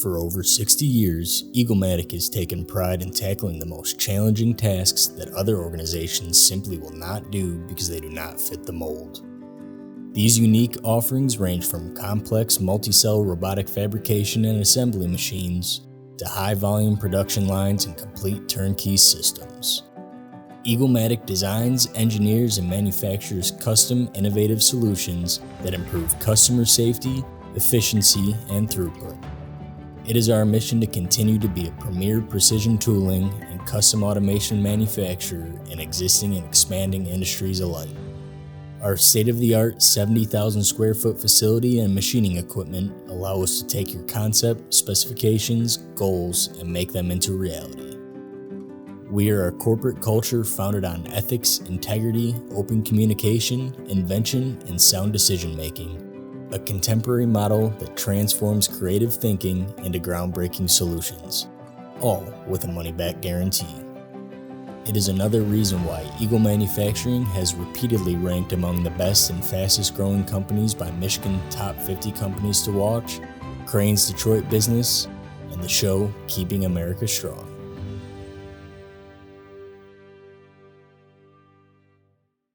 For over 60 years, EagleMatic has taken pride in tackling the most challenging tasks that other organizations simply will not do because they do not fit the mold. These unique offerings range from complex multi-cell robotic fabrication and assembly machines to high-volume production lines and complete turnkey systems. EagleMatic designs, engineers, and manufactures custom, innovative solutions that improve customer safety, efficiency, and throughput. It is our mission to continue to be a premier precision tooling and custom automation manufacturer in existing and expanding industries alike. Our state-of-the-art 70,000 square foot facility and machining equipment allow us to take your concept, specifications, goals, and make them into reality. We are a corporate culture founded on ethics, integrity, open communication, invention, and sound decision-making. A contemporary model that transforms creative thinking into groundbreaking solutions, all with a money-back guarantee. It is another reason why Eagle Manufacturing has repeatedly ranked among the best and fastest growing companies by Michigan Top 50 Companies to Watch, Crain's Detroit Business, and the show Keeping America Strong.